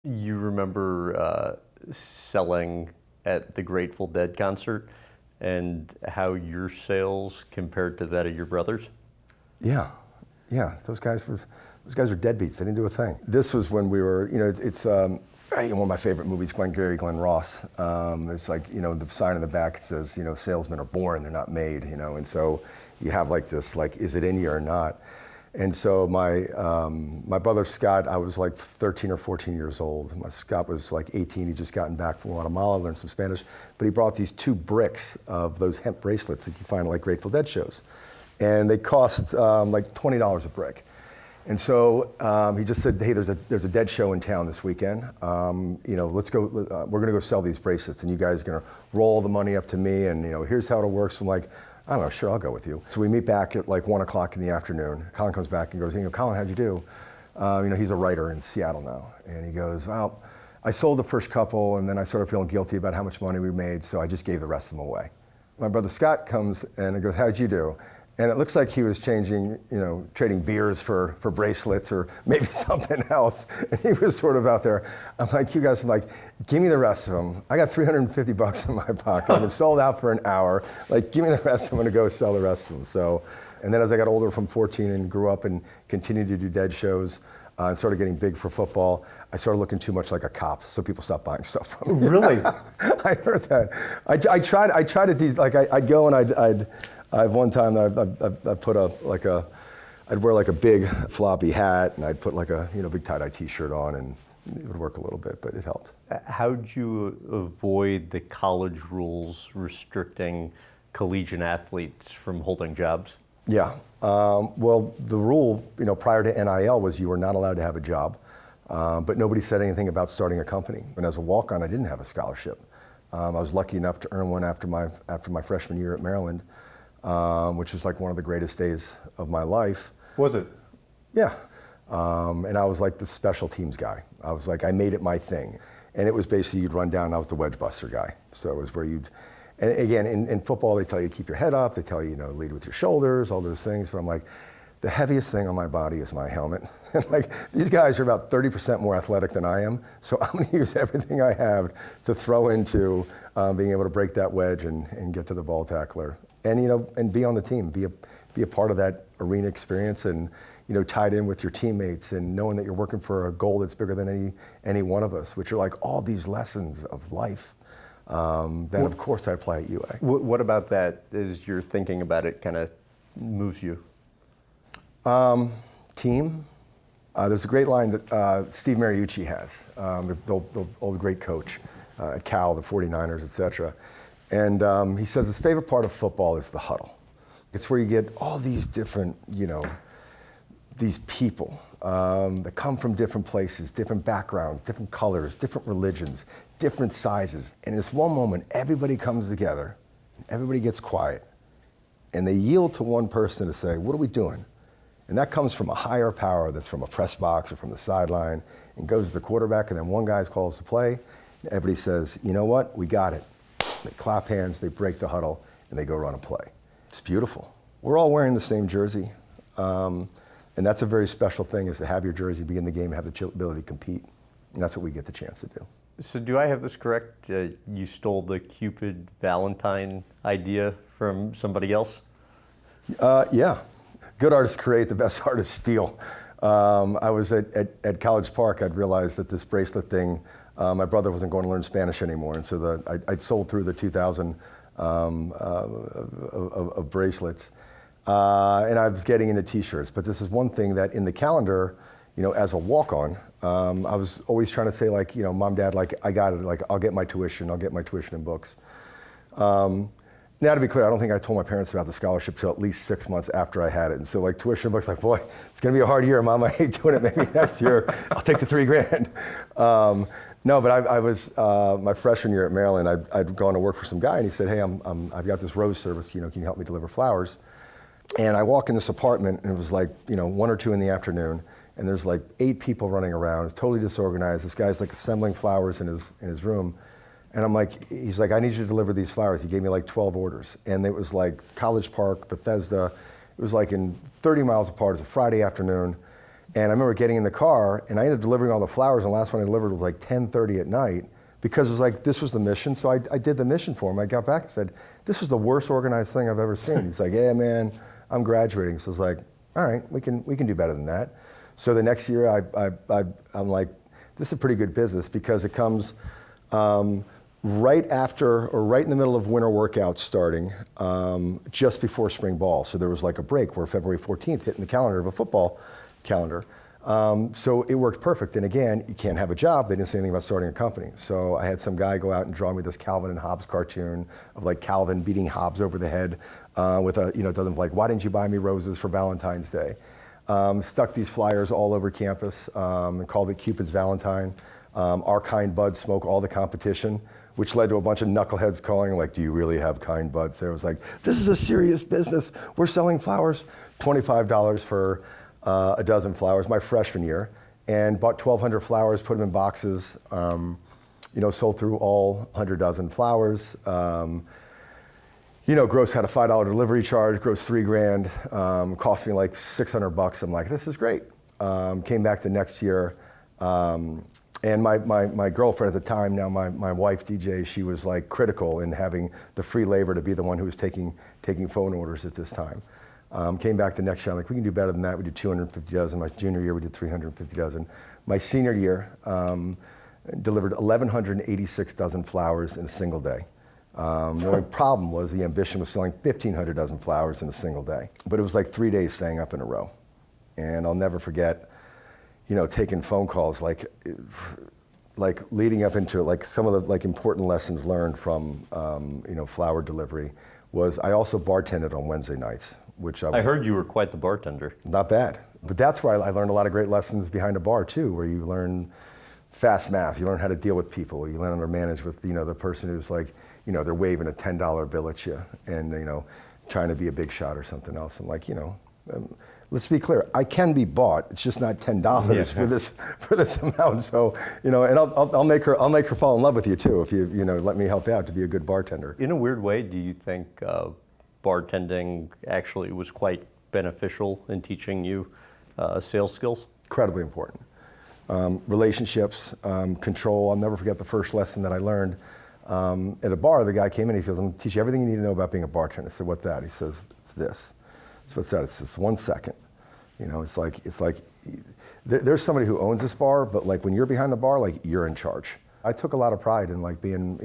You remember selling at the Grateful Dead concert and how your sales compared to that of your brothers? Yeah, yeah. Those guys were deadbeats. They didn't do a thing. This was when we were, it's one of my favorite movies, Glengarry Glen Ross. It's like, the sign in the back, it says, salesmen are born, they're not made, and so you have like this, like, is it in you or not? And so my brother Scott, I was like 13 or 14 years old. Scott was like 18, he'd just gotten back from Guatemala, learned some Spanish, but he brought these 2 bricks of those hemp bracelets that you find at like Grateful Dead shows. And they cost like $20 a brick. And so he just said, hey, there's a Dead show in town this weekend. Let's go, we're gonna go sell these bracelets and you guys are gonna roll the money up to me and here's how it works. I'm like, I don't know, sure, I'll go with you. So we meet back at like 1 o'clock in the afternoon. Colin comes back and goes, Colin, how'd you do? He's a writer in Seattle now. And he goes, well, I sold the first couple and then I started feeling guilty about how much money we made, so I just gave the rest of them away. My brother Scott comes and he goes, how'd you do? And it looks like he was trading beers for bracelets or maybe something else. And he was sort of out there. I'm like, you guys are like, give me the rest of them. I got $350 in my pocket. I've been sold out for an hour. Like, give me the rest. I'm gonna go sell the rest of them. So, and then as I got older from 14 and grew up and continued to do Dead shows, and started getting big for football, I started looking too much like a cop, so people stopped buying stuff from me. Really? I heard that. I tried to tease, like I'd go and I've one time I put I'd wear like a big floppy hat and I'd put like a big tie-dye t-shirt on and it would work a little bit, but it helped. How'd you avoid the college rules restricting collegiate athletes from holding jobs? Yeah, well, the rule, prior to NIL was you were not allowed to have a job, but nobody said anything about starting a company. And as a walk-on, I didn't have a scholarship. I was lucky enough to earn one after my freshman year at Maryland, which was like one of the greatest days of my life. Was it? Yeah, and I was like the special teams guy. I was like, I made it my thing. And it was basically, you'd run down, I was the wedge buster guy. So it was where and again, in football, they tell you to keep your head up, they tell you, lead with your shoulders, all those things, but I'm like, the heaviest thing on my body is my helmet. Like, these guys are about 30% more athletic than I am, so I'm gonna use everything I have to throw into being able to break that wedge and get to the ball tackler. And and be on the team, be a part of that arena experience, and tied in with your teammates, and knowing that you're working for a goal that's bigger than any one of us, which are like all these lessons of life that of course I apply at UA. What about that, as you're thinking about it, kind of moves you? Team. There's a great line that Steve Mariucci has, the old great coach at Cal, the 49ers, et cetera. And he says his favorite part of football is the huddle. It's where you get all these different, these people that come from different places, different backgrounds, different colors, different religions, different sizes. And in this one moment, everybody comes together, everybody gets quiet, and they yield to one person to say, what are we doing? And that comes from a higher power that's from a press box or from the sideline, and goes to the quarterback, and then one guy calls the play, and everybody says, you know what, we got it. They clap hands, they break the huddle, and they go run a play. It's beautiful. We're all wearing the same jersey, and that's a very special thing, is to have your jersey, be in the game, have the ability to compete, and that's what we get the chance to do. So do I have this correct? You stole the Cupid Valentine idea from somebody else? Yeah. Good artists create, the best artists steal. I was at College Park, I'd realized that this bracelet thing, my brother wasn't going to learn Spanish anymore, and so I'd sold through the 2,000 of bracelets, and I was getting into t-shirts. But this is one thing that in the calendar, as a walk-on, I was always trying to say, like, Mom, Dad, like, I got it, like, I'll get my tuition and books. Now, to be clear, I don't think I told my parents about the scholarship till at least 6 months after I had it. And so, like, tuition books, like, boy, it's gonna be a hard year, Mom. I hate doing it. Maybe next year I'll take the $3,000. No, but I was my freshman year at Maryland. I'd gone to work for some guy, and he said, "Hey, I've got this rose service. Can you help me deliver flowers?" And I walk in this apartment, and it was like 1 or 2 in the afternoon, and there's like 8 people running around. It's totally disorganized. This guy's like assembling flowers in his room. And I'm like, he's like, I need you to deliver these flowers. He gave me like 12 orders. And it was like College Park, Bethesda. It was like in 30 miles apart. It was a Friday afternoon. And I remember getting in the car, and I ended up delivering all the flowers, and the last one I delivered was like 10:30 at night, because it was like, this was the mission, so I did the mission for him. I got back and said, this is the worst organized thing I've ever seen. He's like, yeah, man, I'm graduating. So I was like, all right, we can do better than that. So the next year, I'm like, this is a pretty good business, because it comes right after, or right in the middle of winter workouts starting, just before spring ball. So there was like a break where February 14th hit in the calendar of a football calendar. So it worked perfect. And again, you can't have a job. They didn't say anything about starting a company. So I had some guy go out and draw me this Calvin and Hobbes cartoon of like Calvin beating Hobbes over the head with a, it doesn't like, why didn't you buy me roses for Valentine's Day? Stuck these flyers all over campus and called it Cupid's Valentine. Our kind buds smoke all the competition, which led to a bunch of knuckleheads calling like, do you really have kind buds? There was like, this is a serious business. We're selling flowers, $25 for a dozen flowers my freshman year, and bought 1,200 flowers, put them in boxes, sold through all 100 dozen flowers. Gross had a $5 delivery charge, gross $3,000, cost me like $600. I'm like, this is great. Came back the next year, and my girlfriend at the time, now my wife DJ, she was like critical in having the free labor to be the one who was taking phone orders at this time. Came back the next year, I'm like, we can do better than that. We did 250 dozen. My junior year, we did 350 dozen. My senior year, delivered 1,186 dozen flowers in a single day. The only problem was the ambition was selling 1,500 dozen flowers in a single day. But it was like 3 days staying up in a row. And I'll never forget, taking phone calls, like leading up into like some of the like important lessons learned from, flower delivery was I also bartended on Wednesday nights. Which I heard you were quite the bartender. Not bad. But that's where I learned a lot of great lessons behind a bar too, where you learn fast math, you learn how to deal with people, you learn how to manage with, the person who's like, they're waving a $10 bill at you and, trying to be a big shot or something else. I'm like, let's be clear, I can be bought, it's just not $10 for this amount. So, and I'll make her fall in love with you too, if you, let me help out to be a good bartender. In a weird way, do you think bartending actually was quite beneficial in teaching you sales skills? Incredibly important. Relationships, control. I'll never forget the first lesson that I learned at a bar. The guy came in, he goes, I'm gonna teach you everything you need to know about being a bartender. I said, what's that? He says, it's this. So what's that? It's this 1 second. It's like there's somebody who owns this bar, but like when you're behind the bar, like you're in charge. I took a lot of pride in like being,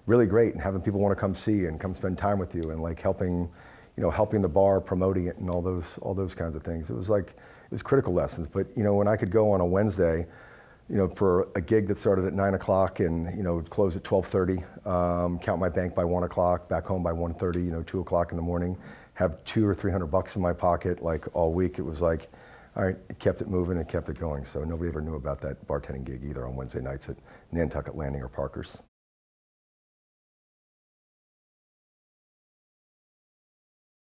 really great and having people want to come see and come spend time with you and like helping the bar, promoting it and all those kinds of things. It was critical lessons. But when I could go on a Wednesday, for a gig that started at 9 o'clock and close at 12:30, count my bank by 1 o'clock, back home by 1:30, 2 o'clock in the morning, have $200 or $300 in my pocket like all week. It was like, all right, it kept it moving, it kept it going. So nobody ever knew about that bartending gig either on Wednesday nights at Nantucket Landing or Parker's.